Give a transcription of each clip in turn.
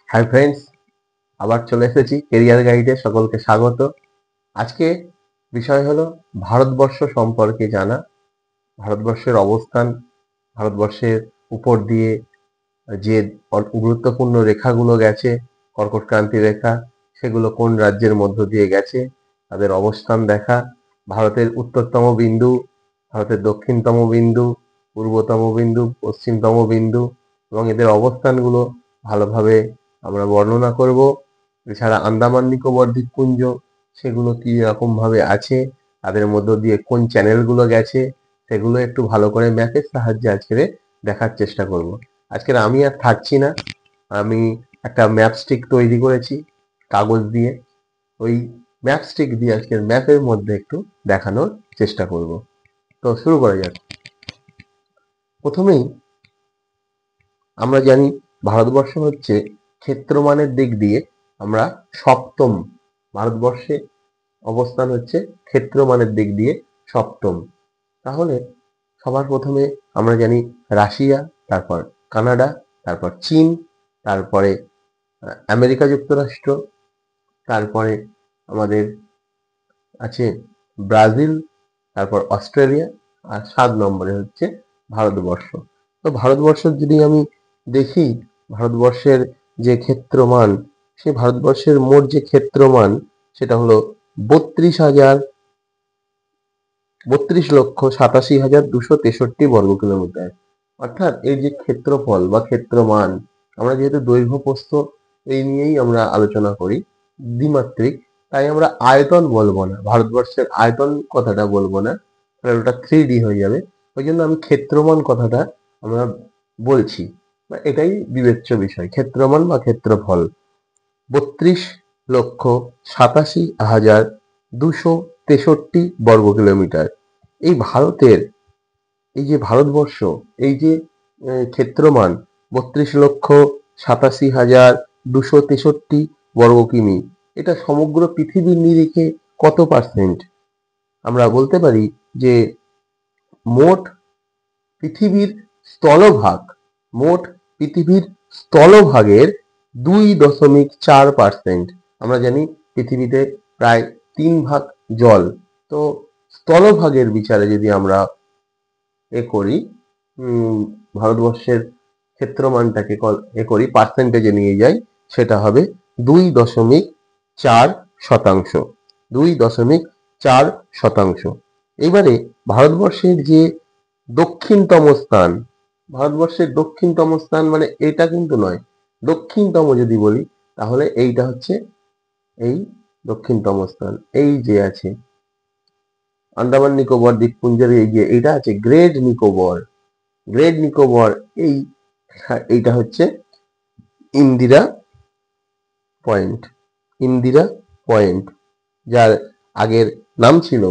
Hi friends, আবার চলে এসেছি কেরিয়ার গাইডে। সকলকে স্বাগত। আজকে বিষয় হলো ভারতবর্ষ সম্পর্কে জানা, ভারতবর্ষের অবস্থান, ভারতবর্ষের উপর দিয়ে যে গুরুত্বপূর্ণ রেখাগুলো গেছে, কর্কট ক্রান্তি রেখা, সেগুলো কোন রাজ্যের মধ্য দিয়ে গেছে, তাদের অবস্থান দেখা, ভারতের উত্তরতম বিন্দু, ভারতের দক্ষিণতম বিন্দু, পূর্বতম বিন্দু, পশ্চিমতম বিন্দু এবং এদের অবস্থানগুলো ভালোভাবে আমরা বর্ণনা করব। এছাড়া আন্দামান নিকোবর দ্বীপপুঞ্জ, সেগুলো কি রকম ভাবে আছে, তাদের মধ্য দিয়ে কোন চ্যানেলগুলো গেছে, সেগুলো একটু ভালো করে ম্যাপের সাহায্যে আজকে দেখার চেষ্টা করব। আজকের আমি আর থাকছি না, আমি একটা ম্যাপ স্টিক তৈরি করেছি কাগজ দিয়ে। ওই ম্যাপ স্টিক দিয়ে আজকের ম্যাপের মধ্যে একটু দেখানোর চেষ্টা করব। তো শুরু করা যাক। প্রথমেই আমরা জানি ভারতবর্ষ হচ্ছে ক্ষেত্রমানের দিক দিয়ে আমরা সপ্তম। ভারতবর্ষে অবস্থান হচ্ছে ক্ষেত্রমানের দিক দিয়ে সপ্তম। তাহলে সবার প্রথমে আমরা জানি রাশিয়া, তারপর কানাডা, তারপর চীন, তারপরে আমেরিকা যুক্তরাষ্ট্র, তারপরে আমাদের আছে ব্রাজিল, তারপর অস্ট্রেলিয়া, আর 7 নম্বরে হচ্ছে ভারতবর্ষ। তো ভারতবর্ষের যদি আমি দেখি, ভারতবর্ষের যে ক্ষেত্রমান, সেই ভারতবর্ষের মোট যে ক্ষেত্রমান সেটা হলো 32,87,263 বর্গ কিলোমিটার। অর্থাৎ এই যে ক্ষেত্রফল বা ক্ষেত্রমান, আমরা যেহেতু দৈর্ঘ্য প্রস্থ এই নিয়েই আমরা আলোচনা করি, দ্বিমাত্রিক, তাই আমরা আয়তন বলবো না, ভারতবর্ষের আয়তন কথাটা বলবো না, তাহলে ওটা 3D হয়ে যাবে। ওই জন্য আমি ক্ষেত্রমান কথাটা আমরা বলছি, বা এটাই বিবেচ্য বিষয়, ক্ষেত্রমান বা ক্ষেত্রফল। 32,87,263 বর্গ কিলোমিটার। এই ভারতের, এই যে ভারতবর্ষ, এই যে ক্ষেত্রমান 32,87,263 বর্গ কিমি, এটা সমগ্র পৃথিবীর নিরিখে কত পার্সেন্ট? আমরা বলতে পারি যে মোট পৃথিবীর স্থলভাগ, মোট পৃথিবীর স্থলভাগের 2.4%। আমরা জানি পৃথিবীতে প্রায় 3 ভাগ জল। তো স্থলভাগের বিচারে যদি আমরা করি, ভারতবর্ষের ক্ষেত্রমানটাকে করি, পার্সেন্টেজে নিয়ে যাই, সেটা হবে 2.4%। 2.4%। এবারে ভারতবর্ষের যে দক্ষিণতম স্থান, ভারতবর্ষের দক্ষিণতম স্থান মানে এটা কিন্তু নয়, দক্ষিণতম যদি বলি তাহলে এইটা হচ্ছে এই দক্ষিণতম স্থান, এই যে আছে আন্দামান নিকোবর দ্বীপপুঞ্জের এই যে এইটা আছে গ্রেট নিকোবর। গ্রেট নিকোবর এইটা হচ্ছে ইন্দিরা পয়েন্ট। ইন্দিরা পয়েন্ট, যার আগের নাম ছিল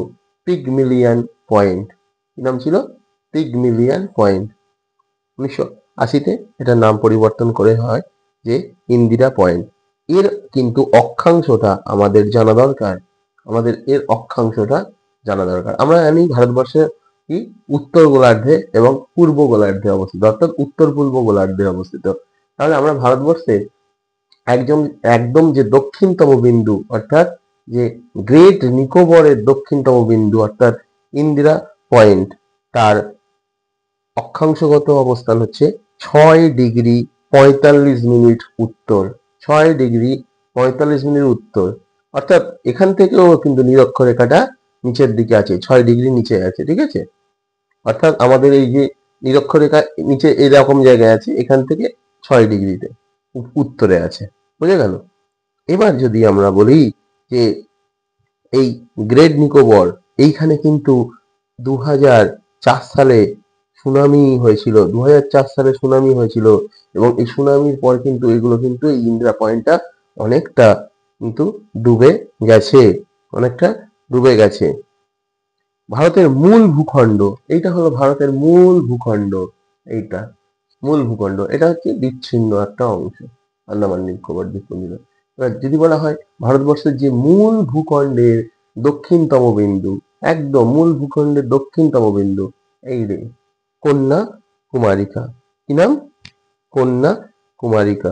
পিগমিলিয়ন পয়েন্ট। কি নাম ছিল? পিগমিলিয়ন পয়েন্ট। 1980-তে এটার নাম পরিবর্তন করে হয় যে ইন্দিরা পয়েন্ট। এর কিন্তু অক্ষাংশটা আমাদের জানা দরকার, আমাদের এর অক্ষাংশটা জানা দরকার। আমরা জানি ভারতবর্ষে কি উত্তর গোলার্ধে এবং পূর্ব গোলার্ধে অবস্থিত, অর্থাৎ উত্তর পূর্ব গোলার্ধে অবস্থিত। তাহলে আমরা ভারতবর্ষের একদম একদম যে দক্ষিণতম বিন্দু, অর্থাৎ যে গ্রেট নিকোবরের দক্ষিণতম বিন্দু অর্থাৎ ইন্দিরা পয়েন্ট, তার অক্ষাংশগত অবস্থান হচ্ছে 6°45' উত্তর। 6°45' উত্তর। অর্থাৎ এখান থেকেও কিন্তু নিরক্ষরেখাটা নিচের দিকে আছে, 6 ডিগ্রি নিচে আছে, ঠিক আছে? অর্থাৎ আমাদের এই যে নিরক্ষরেখা নিচে এরকম জায়গায় আছে, এখান থেকে 6 ডিগ্রিতে উত্তরে আছে। বুঝে গেল? এবার যদি আমরা বলি যে এই গ্রেট নিকোবর, এইখানে কিন্তু 2004 সালে সুনামি হয়েছিল, 2004 সালে সুনামি হয়েছিল, এবং এই সুনামির পর কিন্তু এগুলো কিন্তু এই ইন্দিরা পয়েন্টটা অনেকটা কিন্তু ডুবে গেছে, অনেকটা ডুবে গেছে। ভারতের মূল ভূখণ্ড, এইটা হলো ভারতের মূল ভূখণ্ড, এইটা মূল ভূখণ্ড, এটা হচ্ছে বিচ্ছিন্ন একটা অংশ আন্দামান নিকোবর দ্বীপপুঞ্জ। এবার যদি বলা হয় ভারতবর্ষের যে মূল ভূখণ্ডের দক্ষিণতম বিন্দু, একদম মূল ভূখণ্ডের দক্ষিণতম বিন্দু, এই রে কন্যাকুমারিকা। কি নাম? কন্যাকুমারিকা।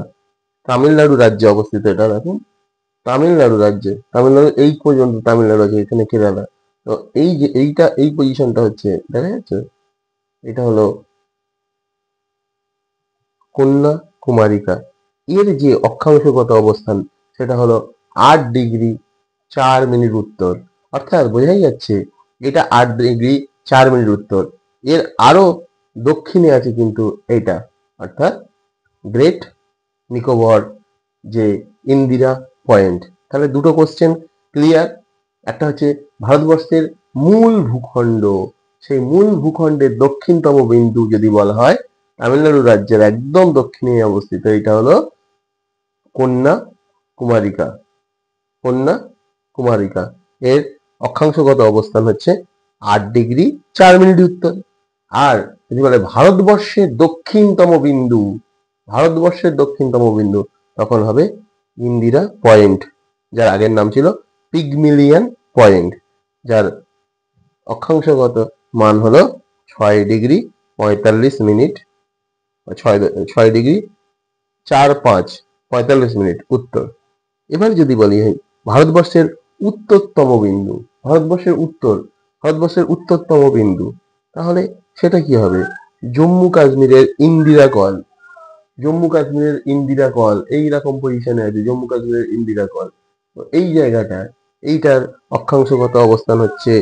তামিলনাড়ু রাজ্যে অবস্থিত। এটা দেখুন তামিলনাড়ু রাজ্যে, তামিলনাড়ু এই পর্যন্ত তামিলনাড়ু আছে, এখানে কেরালা। তো এই যে এই পজিশনটা হচ্ছে, দেখা যাচ্ছে, এটা হলো কন্যাকুমারিকা। এর যে অক্ষাংশগত অবস্থান সেটা হলো 8°4' উত্তর। অর্থাৎ বোঝাই যাচ্ছে এটা 8°4' উত্তর। এর আরো দক্ষিণে আছে কিন্তু এটা, অর্থাৎ গ্রেট নিকোবর, যে ইন্দিরা পয়েন্ট। তাহলে দুটো কোশ্চেন ক্লিয়ার। একটা হচ্ছে ভারতবর্ষের মূল ভূখণ্ড, সেই মূল ভূখণ্ডের দক্ষিণতম বিন্দু যদি বলা হয়, তামিলনাড়ু রাজ্যের একদম দক্ষিণে অবস্থিত এটা হলো কন্যাকুমারিকা। কন্যাকুমারিকা এর অক্ষাংশগত অবস্থান হচ্ছে 8°4' উত্তর। আর যদি বলে ভারতবর্ষের দক্ষিণতম বিন্দু, ভারতবর্ষের দক্ষিণতম বিন্দু, তখন হবে ইন্দিরা পয়েন্ট, যার আগের নাম ছিল পিগমিলিয়ন পয়েন্ট, যার অক্ষাংশগত মান হলো 6°45', 6°45', উত্তর। এবার যদি বলি ভারতবর্ষের উত্তরতম বিন্দু, ভারতবর্ষের উত্তরতম বিন্দু, তাহলে সেটা কি হবে? জম্মু কাশ্মীরের ইন্দিরা কল, জম্মু কাশ্মীরের ইন্দিরা কল এইরকম পজিশনে আছে, জম্মু কাশ্মীরের ইন্দিরা কল। তো এই জায়গাটা, এইটার অক্ষাংশগত অবস্থান হচ্ছে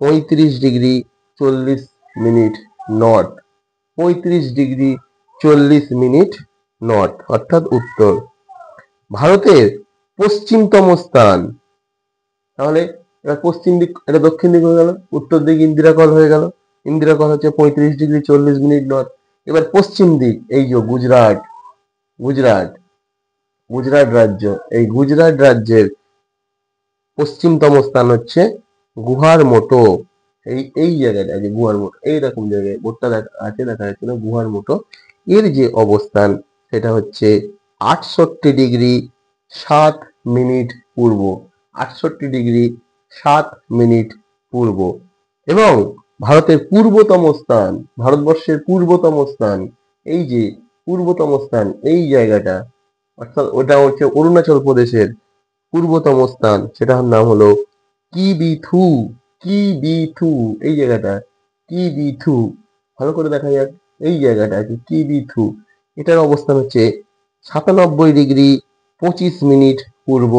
35°40' নর্থ, 35°40' নর্থ, অর্থাৎ উত্তর। ভারতের পশ্চিমতম স্থান, তাহলে এবার পশ্চিম দিক, এটা দক্ষিণ দিক হয়ে গেল, উত্তর দিক ইন্দিরা কল হয়ে গেল, ইন্দিরা কল হচ্ছে 35°40' নর্থ। এবার পশ্চিম দিক, এই যে গুজরাট, গুজরাট গুজরাট রাজ্য, এই গুজরাট রাজ্যের পশ্চিমতম স্থান হচ্ছে গুহার মোটো। এই জায়গাটা, যে গুহার মোটো, এইরকম জায়গায় বোর্ডটা আছে, দেখা যাচ্ছে না, গুহার মোটো। এর যে অবস্থান সেটা হচ্ছে 68°7' পূর্ব, 68°7' পূর্ব। এবং ভারতের পূর্বতম স্থান, ভারতবর্ষের পূর্বতম স্থান, এই যে পূর্বতম স্থান, এই জায়গাটা, অর্থাৎ ওটা হচ্ছে অরুণাচল প্রদেশের পূর্বতম স্থান, সেটার নাম হলো কিবিথু। কিবিথু, এই জায়গাটা কিবিথু, ভালো করে দেখা যাক, এই জায়গাটা আছে কিবিথু। এটার অবস্থান হচ্ছে 97°25' পূর্ব,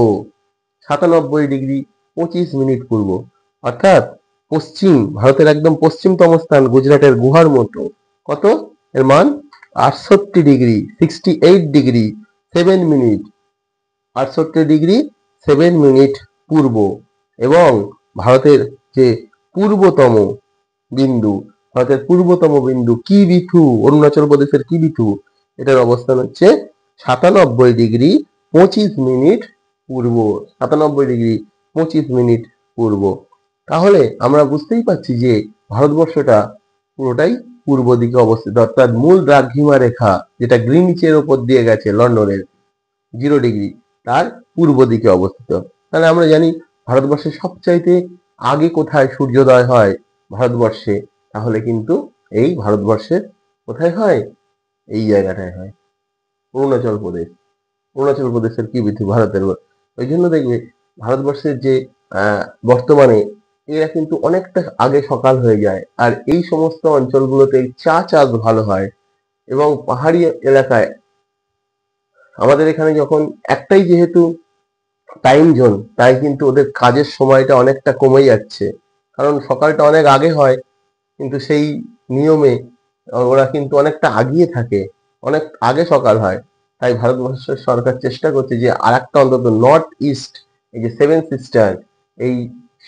97°25' পূর্ব। অর্থাৎ পশ্চিম, ভারতের একদম পশ্চিমতম স্থান গুজরাটের গুহার মতো, কত এর মান? 68°7' 68°7' পূর্ব। এবং ভারতের যে পূর্বতম বিন্দু, ভারতের পূর্বতম বিন্দু কিবিথু, অরুণাচল প্রদেশের কিবিথু, এটার অবস্থান হচ্ছে 97°25' পূর্ব, 97°25' পূর্ব। তাহলে আমরা বুঝতেই পারছি যে ভারতবর্ষটা পুরোটাই পূর্ব দিকে অবস্থিত, অর্থাৎ মূল দ্রাঘিমা রেখা যেটা গ্রিনিচের ওপর দিয়ে গেছে লন্ডনের 0°, তার পূর্ব দিকে অবস্থিত। তাহলে আমরা জানি ভারতবর্ষের সবচাইতে আগে কোথায় সূর্যোদয় হয় ভারতবর্ষে, তাহলে কিন্তু এই ভারতবর্ষের কোথায় হয়? এই জায়গাটায় হয়, অরুণাচল প্রদেশ, অরুণাচল প্রদেশের কিবিথু, ভারতের। ওই জন্য দেখবে ভারতবর্ষের যে বর্তমানে এরা কিন্তু অনেকটা আগে সকাল হয়ে যায়, আর এই সমস্ত অঞ্চলগুলোতে চা চাষ ভালো হয়। এবং পাহাড়ি এলাকায় আমাদের এখানে যখন একটাই যেহেতু টাইম জোন, তাই কিন্তু ওদের কাজের সময়টা অনেকটা কমে যাচ্ছে, কারণ সকালটা অনেক আগে হয়, কিন্তু সেই নিয়মে ওরা কিন্তু অনেকটা আগিয়ে থাকে, অনেক আগে সকাল হয়। তাই ভারতবর্ষের সরকার চেষ্টা করছে যে আর একটা অন্তত নর্থ ইস্ট, এই যে 7 সিস্টার, এই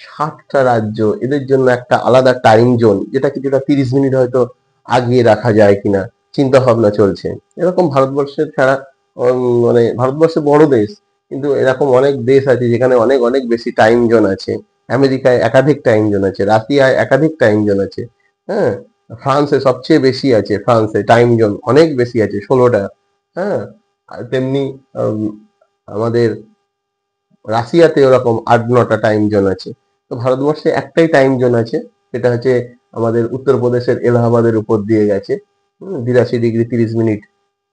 7টা রাজ্য, এদের জন্য একটা আলাদা টাইম জোন, যেটা কিছুটা 30 মিনিট হয়তো আগিয়ে রাখা যায় কিনা চিন্তা ভাবনা চলছে। এরকম ভারতবর্ষের ছাড়া মানে ভারতবর্ষ বড় দেশ, কিন্তু এরকম অনেক দেশ আছে যেখানে অনেক অনেক বেশি টাইম জোন আছে। আমেরিকায় একাধিক টাইম জোন আছে, রাশিয়ায় একাধিক টাইম জোন আছে, হ্যাঁ, ফ্রান্সে সবচেয়ে বেশি আছে, ফ্রান্সে টাইম জোন অনেক বেশি আছে, 16টা। হ্যাঁ, আর তেমনি আমাদের রাশিয়াতে ওরকম 8-9টা টাইম জোন আছে। তো ভারতবর্ষে একটাই টাইম জোন আছে, সেটা হচ্ছে আমাদের উত্তরপ্রদেশের এলাহাবাদের উপর দিয়ে গেছে, 82°30'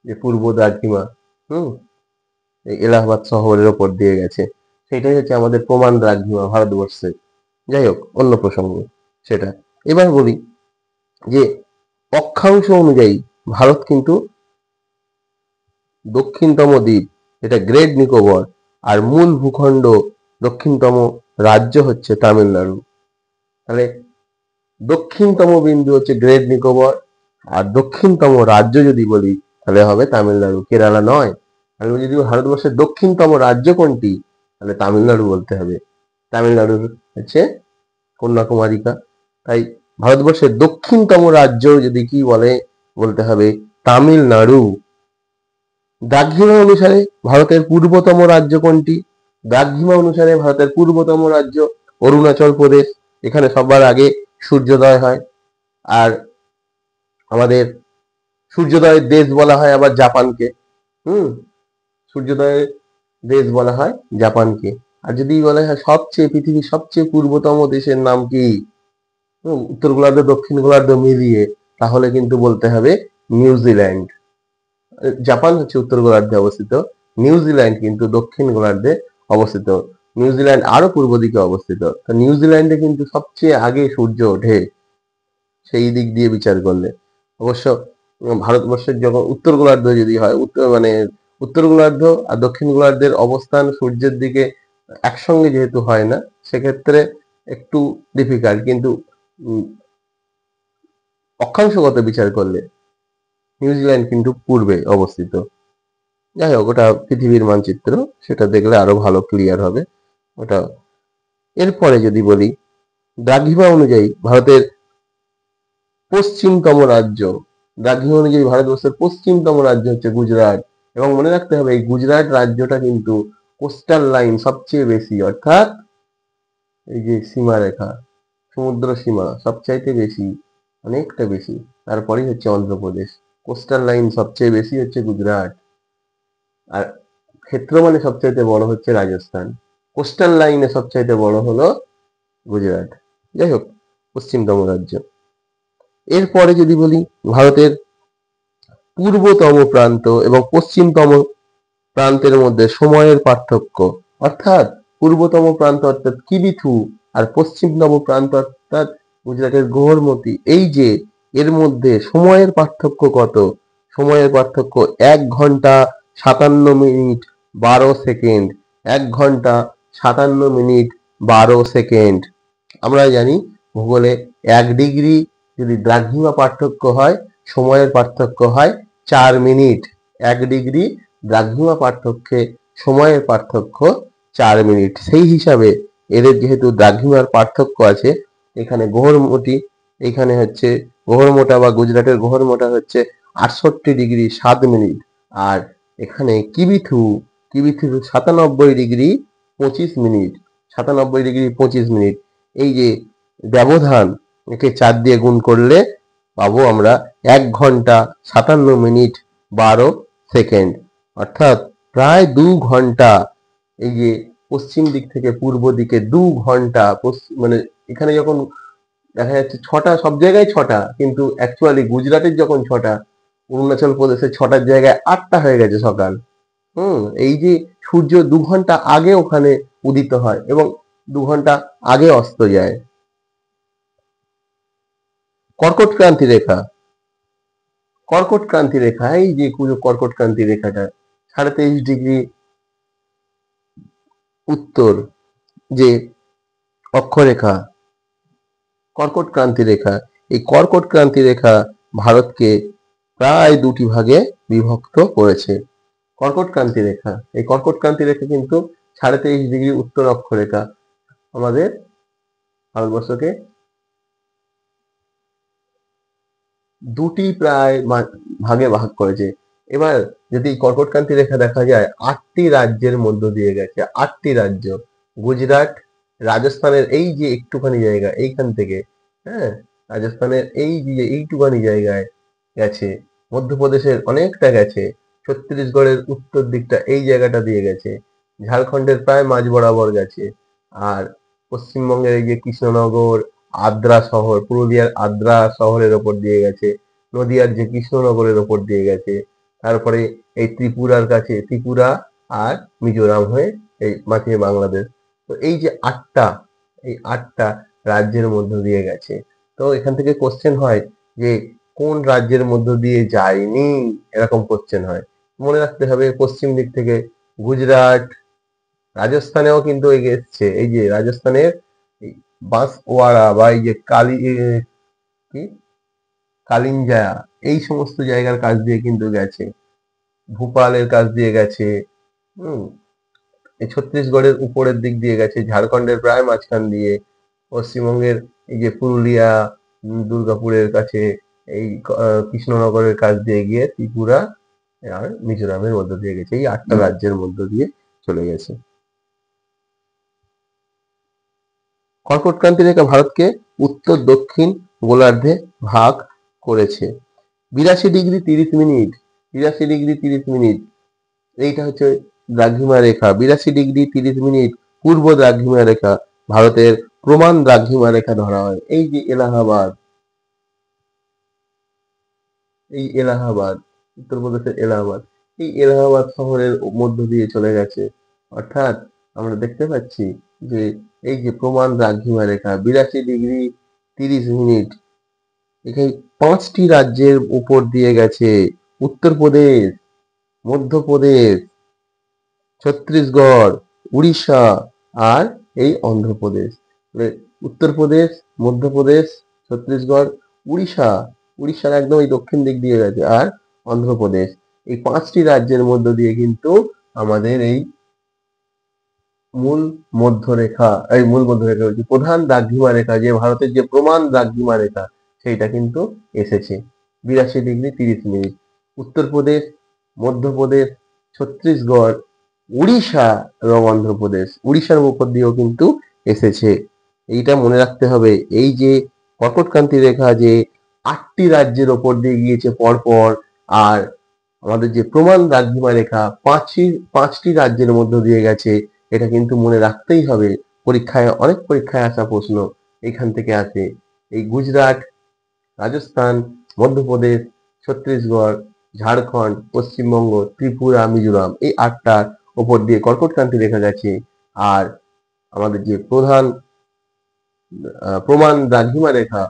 যে পূর্ব দ্রাঘিমা। হুম এই এলাহাবাদ শহরের ওপর দিয়ে গেছে। সেটাই হচ্ছে আমাদের প্রমাণ দ্রাঘিমা ভারতবর্ষের। যাই হোক, অন্য প্রসঙ্গ সেটা। এবার বলি যে অক্ষাংশ অনুযায়ী ভারত কিন্তু দক্ষিণতম দ্বীপ, এটা গ্রেট নিকোবর, আর মূল ভূখণ্ড দক্ষিণতম রাজ্য হচ্ছে তামিলনাড়ু। তাহলে দক্ষিণতম বিন্দু হচ্ছে গ্রেট নিকোবর, আর দক্ষিণতম রাজ্য যদি বলি তাহলে হবে তামিলনাড়ু, কেরালা নয়। আমি যদি ভারতবর্ষের দক্ষিণতম রাজ্য কোনটি, তাহলে তামিলনাড়ু বলতে হবে। তামিলনাড়ুর হচ্ছে কন্যাকুমারিকা। তাই ভারতবর্ষের দক্ষিণতম রাজ্য যদি কি বলে, বলতে হবে তামিলনাড়ু। দ্রাঘিমা অনুসারে ভারতের পূর্বতম রাজ্য কোনটি? দ্রাঘিমা অনুসারে ভারতের পূর্বতম রাজ্য অরুণাচল প্রদেশ। এখানে সবার আগে সূর্যোদয় হয়। আর আমাদের সূর্যোদয়ের দেশ বলা হয় আবার জাপানকে। হুম, সূর্যোদয়ের দেশ বলা হয় জাপানকে। আর যদি বলা হয় সবচেয়ে পৃথিবীর সবচেয়ে পূর্বতম দেশের নাম কি, উত্তর গোলার্ধ দক্ষিণ গোলার্ধ মিলিয়ে, তাহলে কিন্তু বলতে হবে নিউজিল্যান্ড। জাপান হচ্ছে উত্তর গোলার্ধে অবস্থিত, নিউজিল্যান্ড কিন্তু দক্ষিণ গোলার্ধে অবস্থিত। নিউজিল্যান্ড আরো পূর্ব দিকে অবস্থিত। তো নিউজিল্যান্ডে কিন্তু সবচেয়ে আগে সূর্য ওঠে সেই দিক দিয়ে বিচার করলে। অবশ্য ভারতবর্ষের যখন উত্তর গোলার্ধ যদি হয়, উত্তর গোলার্ধ আর দক্ষিণ গোলার্ধের অবস্থান সূর্যের দিকে একসঙ্গে যেহেতু হয় না, সেক্ষেত্রে একটু ডিফিকাল্ট। কিন্তু অক্ষাংশগত বিচার করলে নিউজিল্যান্ড কিন্তু পূর্বে অবস্থিত। যাই হোক, ওটা পৃথিবীর মানচিত্র, সেটা দেখলে আরো ভালো ক্লিয়ার হবে ওটা। এরপরে যদি বলি দ্রাঘিমা অনুযায়ী ভারতের পশ্চিমতম রাজ্য, দ্রাঘিমা অনুযায়ী ভারতবর্ষের পশ্চিমতম রাজ্য হচ্ছে গুজরাট। এবং মনে রাখতে হবে এই গুজরাট রাজ্যটা কিন্তু কোস্টাল লাইন সবচেয়ে বেশি, অর্থাৎ এই যে সীমারেখা, সমুদ্র সীমা সবচাইতে বেশি, অনেকটা বেশি। তারপরেই হচ্ছে অন্ধ্রপ্রদেশ। কোস্টাল লাইন সবচেয়ে বেশি হচ্ছে গুজরাট। আর ক্ষেত্র মানে সবচাইতে বড় হচ্ছে রাজস্থান। কোস্টাল লাইনে সবচাইতে বড় হলো গুজরাট। যাই হোক, পশ্চিমতম রাজ্য। এরপরে যদি বলি ভারতের পূর্বতম প্রান্ত এবং পশ্চিমতম প্রান্তের মধ্যে সময়ের পার্থক্য, অর্থাৎ পূর্বতম প্রান্ত অর্থাৎ কিবিথু, আর পশ্চিমতম প্রান্ত অর্থাৎ গুজরাটের গোহরমতি, এই যে এর মধ্যে সময়ের পার্থক্য কত? সময়ের পার্থক্য 1 ঘন্টা 57 মিনিট 12 সেকেন্ড। 1 ঘন্টা 57 মিনিট 12 সেকেন্ড। আমরা জানি ভূগোলে 1 ডিগ্রি যদি দ্রাঘিমা পার্থক্য হয়, সময়ের পার্থক্য হয় 4 মিনিট। 1 ডিগ্রি দ্রাঘিমা পার্থক্যে সময়ের পার্থক্য 4 মিনিট। সেই হিসাবে এদের যেহেতু দ্রাঘিমার পার্থক্য আছে, এখানে গোহরমতি, এখানে হচ্ছে গোহরমোটা বা গুজরাটের গোহরমোটা হচ্ছে 68 ডিগ্রি 7 মিনিট। আর এখানে Kibithu, Kibithu 97 degree 25 minute. 97 degree 25 minute. এই যে ব্যবধান, একে 4 দিয়ে গুণ করলে পাবো আমরা 1 ঘন্টা 57 মিনিট 12 সেকেন্ড। অর্থাৎ প্রায় 2 ঘন্টা। এই যে পশ্চিম দিক থেকে পূর্ব দিকে 2 ঘন্টা, মানে এখানে যখন দেখা যাচ্ছে 6টা, সব জায়গায় 6টা, কিন্তু অ্যাকচুয়ালি গুজরাটের যখন 6টা, অরুণাচল প্রদেশে 6টার জায়গায় 8টা হয়ে গেছে সকাল। এই যে সূর্য 2 ঘন্টা আগে ওখানে উদিত হয় এবং 2 ঘন্টা আগে অস্ত যায়। কর্কট ক্রান্তি রেখা, কর্কট ক্রান্তি রেখা, এই যে কর্কট ক্রান্তি রেখাটা 23.5 ডিগ্রি উত্তর যে অক্ষরেখা, কর্কট ক্রান্তি রেখা, এই কর্কট ক্রান্তি রেখা ভারতকে প্রায় 2টি ভাগে বিভক্ত করেছে। কর্কট ক্রান্তি রেখা, এই কর্কট ক্রান্তি রেখা কিন্তু 23.5 ডিগ্রি উত্তর অক্ষরেখা আমাদের ভারতবর্ষকে দুটি প্রায় ভাগে ভাগ করেছে। এবার যদি কর্কটক্রান্তি রেখা দেখা যায় 8টি রাজ্যের মধ্য দিয়ে গেছে। 8টি রাজ্য, গুজরাট, রাজস্থানের এই যে একটুখানি জায়গা এইখান থেকে, হ্যাঁ, রাজস্থানের এই যে এইটুখানি জায়গায় গেছে, মধ্যপ্রদেশের অনেকটা গেছে, ছত্তিশগড়ের উত্তর দিকটা এই জায়গাটা দিয়ে গেছে, ঝাড়খণ্ডের প্রায় মাঝ বরাবর গেছে, আর পশ্চিমবঙ্গের এই যে কৃষ্ণনগর, আদ্রা শহর, পুরুলিয়ার আদ্রা শহরের ওপর দিয়ে গেছে, নদিয়ার যে কৃষ্ণনগরের ওপর দিয়ে গেছে, তারপরে এই ত্রিপুরার কাছে ত্রিপুরা আর মিজোরাম হয়ে এই মাঝে বাংলাদেশ। তো এই যে এই আটটা রাজ্যের মধ্য দিয়ে গেছে। তো এখান থেকে কোশ্চেন হয় যে কোন রাজ্যের মধ্য দিয়ে যায়নি, এরকম কোশ্চেন হয়। মনে রাখতে হবে পশ্চিম দিক থেকে গুজরাট, রাজস্থানেও কিন্তু এসছে। এই যে রাজস্থানের এই বাঁশওয়ারা বা এই যে কি কালিঞ্জায়া, এই সমস্ত জায়গার কাছ দিয়ে কিন্তু গেছে, ভোপালের কাছ দিয়ে গেছে। হুম এই ছত্তিশগড়ের উপরের দিক দিয়ে গেছে, ঝাড়খণ্ডের প্রায় মাঝখান দিয়ে, পশ্চিমবঙ্গের এই যে পুরুলিয়া, দুর্গাপুরের কাছে, এই কৃষ্ণনগরের কাছ দিয়ে গিয়ে ত্রিপুরা আর মিজোরামের মধ্য দিয়ে গেছে। এই আটটা রাজ্যের মধ্য দিয়ে চলে গেছে। কর্কটক্রান্তি রেখা ভারতকে উত্তর দক্ষিণ গোলার্ধে ভাগ করেছে। 82°30', 82°30', এইটা হচ্ছে দ্রাঘিমা রেখা। 82°30', পূর্ব দ্রাঘিমা রেখা, ভারতের প্রমাণ দ্রাঘিমা রেখা ধরা হয়। এই যে এলাহাবাদ, এই এলাহাবাদ, উত্তরপ্রদেশের এলাহাবাদ, এই এলাহাবাদ শহরের মধ্য দিয়ে চলে গেছে। অর্থাৎ আমরা দেখতে পাচ্ছি যে এই যে প্রমাণ দ্রাঘিমা রেখা 82°30', এখানে 5টি রাজ্যের উপর দিয়ে গেছে। উত্তরপ্রদেশ, মধ্যপ্রদেশ, ছত্তিশগড়, উড়িষ্যা আর এই অন্ধ্রপ্রদেশ। উত্তরপ্রদেশ, মধ্যপ্রদেশ, ছত্তিশগড়, উড়িষ্যা, উড়িষ্যার একদম এই দক্ষিণ দিক দিয়ে গেছে, আর অন্ধ্রপ্রদেশ। এই 5টি রাজ্যের মধ্য দিয়ে কিন্তু আমাদের এই মূল মধ্যরেখা হচ্ছে প্রধান দ্রাঘিমা রেখা, যে ভারতের যে প্রমাণ দ্রাঘিমা রেখা, সেইটা কিন্তু এসেছে 82°30'। উত্তরপ্রদেশ, মধ্যপ্রদেশ, ছত্তিশগড়, উড়িষ্যা এবং অন্ধ্রপ্রদেশ, উড়িষ্যার উপর দিয়েও কিন্তু এসেছে। এইটা মনে রাখতে হবে। এই যে কর্কটক্রান্তি রেখা যে 8টি রাজ্যের ওপর দিয়ে গিয়েছে পরপর, আর আমাদের যে প্রমাণ দ্রাঘিমা রেখা 5টি রাজ্যের মধ্য দিয়ে গেছে, এটা কিন্তু মনে রাখতেই হবে। অনেক পরীক্ষায় আসা প্রশ্ন এখান থেকে আসে। এই গুজরাট, রাজস্থান, মধ্যপ্রদেশ, ছত্তিশগড়, ঝাড়খণ্ড, পশ্চিমবঙ্গ, ত্রিপুরা, মিজোরাম, এই 8টার ওপর দিয়ে কর্কটক্রান্তি রেখা গেছে। আর আমাদের যে প্রমাণ দ্রাঘিমা রেখা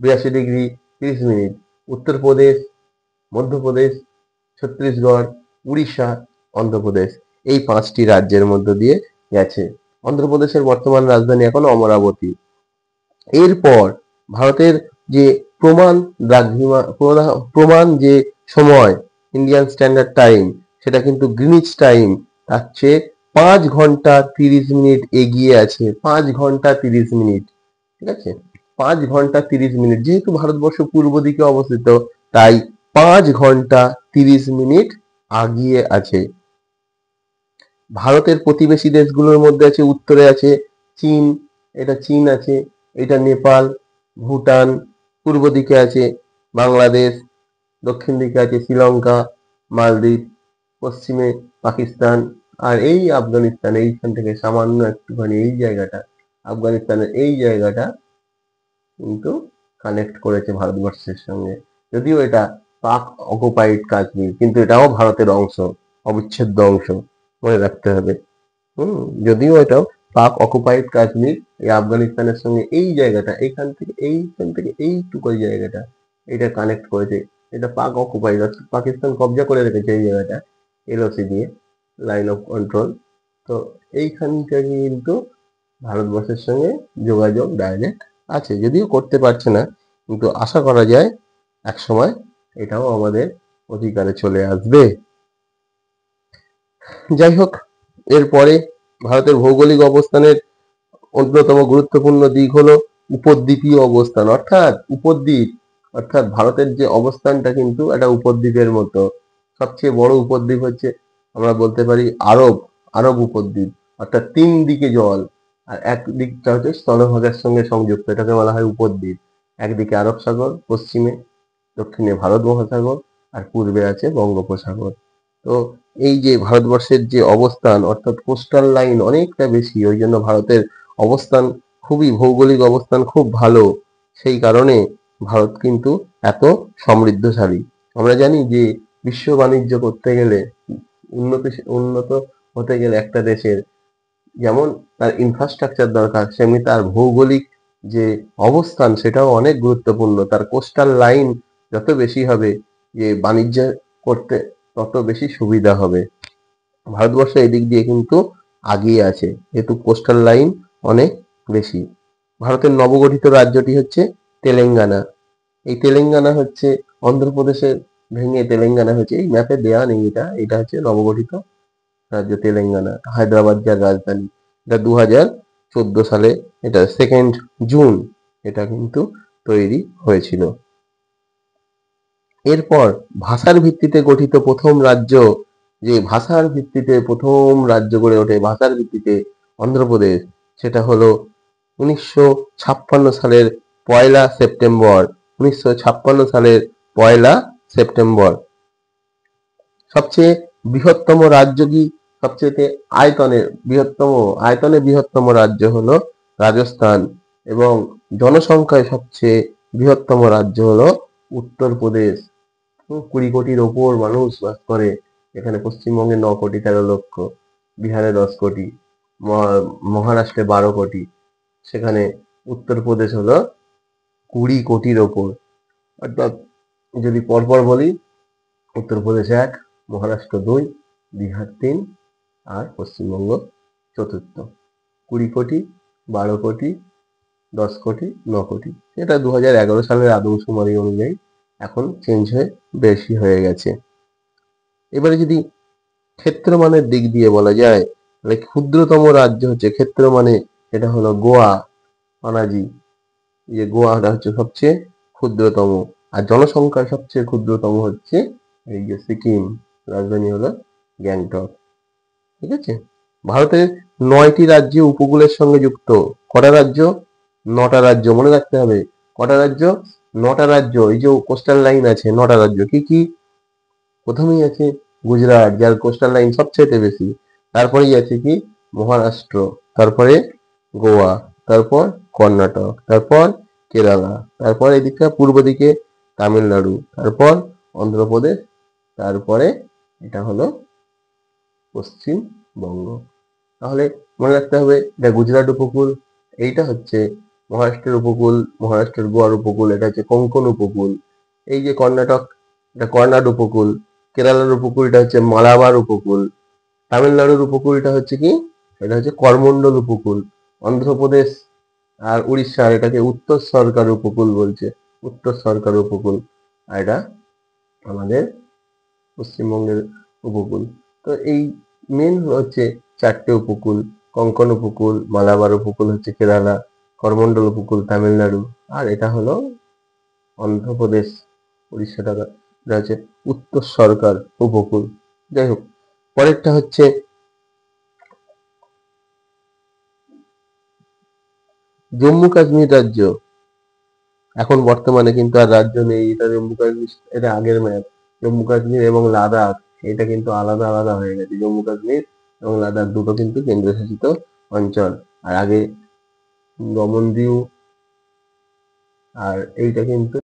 82°30', উত্তরপ্রদেশ, মধ্যপ্রদেশ, ছত্তিশগড়, উড়িষ্যা, অন্ধ্রপ্রদেশ, এই 5টি রাজ্যের মধ্য দিয়ে গেছে। অন্ধ্রপ্রদেশের বর্তমান রাজধানী এখন অমরাবতী। এরপর ভারতের যে প্রমাণ যে সময়, ইন্ডিয়ান স্ট্যান্ডার্ড টাইম, সেটা কিন্তু গ্রিনিচ টাইম তার চেয়ে 5 ঘন্টা 30 মিনিট এগিয়ে আছে। 5 ঘন্টা 30 মিনিট, ঠিক আছে, 5 ঘন্টা 30 মিনিট। যেহেতু ভারতবর্ষ পূর্ব দিকে অবস্থিত, তাই 5 ঘন্টা 30 মিনিট আগিয়ে আছে। ভারতের প্রতিবেশী দেশগুলোর মধ্যে আছে, উত্তরে আছে চীন, এটা চীন আছে, এটা নেপাল, ভুটান, পূর্ব দিকে আছে বাংলাদেশ, দক্ষিণ দিকে আছে শ্রীলঙ্কা, মালদ্বীপ, পশ্চিমে পাকিস্তান, আর এই আফগানিস্তান, এইখান থেকে সামান্য একটুখানি এই জায়গাটা, আফগানিস্তানের এই জায়গাটা কিন্তু কানেক্ট করেছে ভারতবর্ষের সঙ্গে। যদিও এটা পাক অকুপাইড কাশ্মীর, কিন্তু এটাও ভারতের অংশ, অবিচ্ছেদ্য অংশ, মনে রাখতে হবে। যদিও এটাও পাক অকুপাইড কাশ্মীর, এই আফগানিস্তানের সঙ্গে এই জায়গাটা, এইখান থেকে এইটুকু জায়গাটা, এটা কানেক্ট করেছে। এটা পাক অকুপাইড, অর্থাৎ পাকিস্তান কবজা করে রেখেছে এই জায়গাটা এলওসি দিয়ে, লাইন অফ কন্ট্রোল। তো এইখান থেকে কিন্তু ভারতবর্ষের সঙ্গে যোগাযোগ ডাইরেক্ট আছে, যদিও করতে পারছে না, কিন্তু আশা করা যায় একসময় এটাও আমাদের অধিকারে চলে আসবে। যাই হোক, এরপরে ভারতের ভৌগোলিক অবস্থানের অন্যতম গুরুত্বপূর্ণ দিক হলো উপদ্বীপীয় অবস্থান, অর্থাৎ উপদ্বীপ। অর্থাৎ ভারতের যে অবস্থানটা কিন্তু একটা উপদ্বীপের মতো। সবচেয়ে বড় উপদ্বীপ হচ্ছে, আমরা বলতে পারি, আরব উপদ্বীপ, অর্থাৎ 3 দিকে জল, আর এক দিকটা হচ্ছে স্থলভাগের সঙ্গে সংযুক্ত, এটাকে বলা হয় উপদ্বীপ। একদিকে আরব সাগর, পশ্চিমে, দক্ষিণে ভারত মহাসাগর, আর পূর্বে আছে বঙ্গোপসাগর। তো এই যে ভারতবর্ষের যে অবস্থান, অর্থাৎ কোস্টাল লাইন অনেকটা বেশি, ওই জন্য ভারতের অবস্থান ভৌগোলিক অবস্থান খুব ভালো। সেই কারণে ভারত কিন্তু এত সমৃদ্ধশালী। আমরা জানি যে বিশ্ব বাণিজ্য করতে গেলে উন্নত হতে গেলে একটা দেশের যেমন তার ইনফ্রাস্ট্রাকচার দরকার, সেমনি তার ভৌগোলিক যে অবস্থান সেটাও অনেক গুরুত্বপূর্ণ। তার কোস্টাল লাইন যত বেশি হবে, যে বাণিজ্য করতে তত বেশি সুবিধা হবে। ভারতবর্ষ এদিক দিয়ে কিন্তু আগিয়ে আছে, যেহেতু কোস্টাল লাইন অনেক বেশি। ভারতের নবগঠিত রাজ্যটি হচ্ছে তেলেঙ্গানা। এই তেলেঙ্গানা হচ্ছে অন্ধ্রপ্রদেশের ভেঙে তেলেঙ্গানা হচ্ছে, এই ম্যাপে দেওয়া নেই, এটা হচ্ছে নবগঠিত রাজ্য তেলেঙ্গানা, হায়দ্রাবাদ যার রাজধানী। এটা 2014 সালে, এটা 2 জুন এটা কিন্তু তৈরি হয়েছিল। এরপর ভাষার ভিত্তিতে গঠিত প্রথম রাজ্য, যে ভাষার ভিত্তিতে প্রথম রাজ্য গড়ে ওঠে ভাষার ভিত্তিতে, অন্ধ্রপ্রদেশ, সেটা হলো 1956 সালের 1 সেপ্টেম্বর। 1956 সালের 1 সেপ্টেম্বর। সবচেয়ে বৃহত্তম রাজ্য কি? সবচেয়ে আয়তনে বৃহত্তম রাজ্য হলো রাজস্থান, এবং জনসংখ্যায় সবচেয়ে বৃহত্তম রাজ্য হলো উত্তরপ্রদেশ। 20 কোটির ওপর মানুষ বাস করে এখানে। পশ্চিমবঙ্গে 9 কোটি 13 লক্ষ, বিহারে 10 কোটি, মহারাষ্ট্রে 12 কোটি, সেখানে উত্তরপ্রদেশ হলো 20 কোটির ওপর। অর্থাৎ যদি পরপর বলি, উত্তরপ্রদেশ 1, মহারাষ্ট্র 2, বিহার 3, আর পশ্চিমবঙ্গ চতুর্থ। 20 কোটি, 12 কোটি, 10 কোটি, 9 কোটি। এটা 2011 সালের আদমশুমারি অনুযায়ী এখন চেঞ্জ হয়ে বেশি হয়ে গেছে। এবারে যদি ক্ষেত্রমানের দিক দিয়ে বলা যায়, তাহলে ক্ষুদ্রতম রাজ্য হচ্ছে ক্ষেত্রমানে, এটা হলো গোয়া, পানাজি। যে গোয়াটা হচ্ছে সবচেয়ে ক্ষুদ্রতম, আর জনসংখ্যায় সবচেয়ে ক্ষুদ্রতম হচ্ছে এই যে সিকিম, রাজধানী হলো গ্যাংটক। ঠিক আছে। ভারতের 9টি রাজ্য উপকূলের সঙ্গে যুক্ত। কটা রাজ্য? 9টা রাজ্য, মনে রাখতে হবে। কটা রাজ্য? 9টা রাজ্য। এই যে কোস্টাল লাইন আছে, 9টা রাজ্য কি কি? প্রথমেই আছে গুজরাট, যার কোস্টাল লাইন সবচেয়ে বেশি। তারপরেই আছে কি? মহারাষ্ট্র, তারপরে গোয়া, তারপর কর্ণাটক, তারপর কেরালা, তারপর এদিকটা পূর্ব দিকে তামিলনাড়ু, তারপর অন্ধ্রপ্রদেশ, তারপরে এটা হলো পশ্চিমবঙ্গ। তাহলে মনে রাখতে হবে, এটা গুজরাট উপকূল, এইটা হচ্ছে মহারাষ্ট্রের উপকূল, মহারাষ্ট্রের গোয়ার উপকূল, এটা হচ্ছে কোঙ্কণ উপকূল। এই যে কর্ণাটক, এটা কর্ণাট উপকূল। কেরালার উপকূলটা হচ্ছে মালাবার উপকূল। তামিলনাড়ুর উপকূলটা হচ্ছে কি? এটা হচ্ছে করমণ্ডল উপকূল। অন্ধ্রপ্রদেশ আর উড়িষ্যা, এটাকে উত্তর সরকার উপকূল বলছে, উত্তর সরকার উপকূল। আর এটা আমাদের পশ্চিমবঙ্গের উপকূল। তো এই মেন হচ্ছে 4টে উপকূল: কোঙ্কণ উপকূল, মালাবার উপকূল হচ্ছে কেরালা, করমণ্ডল উপকূল তামিলনাড়ু, আর এটা হলো অন্ধ্রপ্রদেশ, উড়িষ্যাটা এটা হচ্ছে উত্তর সরকার উপকূল। যাই হোক, পরেরটা হচ্ছে জম্মু কাশ্মীর রাজ্য। এখন বর্তমানে কিন্তু আর রাজ্য নেই, এটা জম্মু কাশ্মীর, এটা আগের ম্যাপ। জম্মু কাশ্মীর এবং লাদাখ এটা কিন্তু আলাদা আলাদা হয়ে গেছে। জম্মু কাশ্মীর এবং লাদাখ দুটো কিন্তু কেন্দ্রশাসিত অঞ্চল। আর আগে দমন দিউ, আর এইটা কিন্তু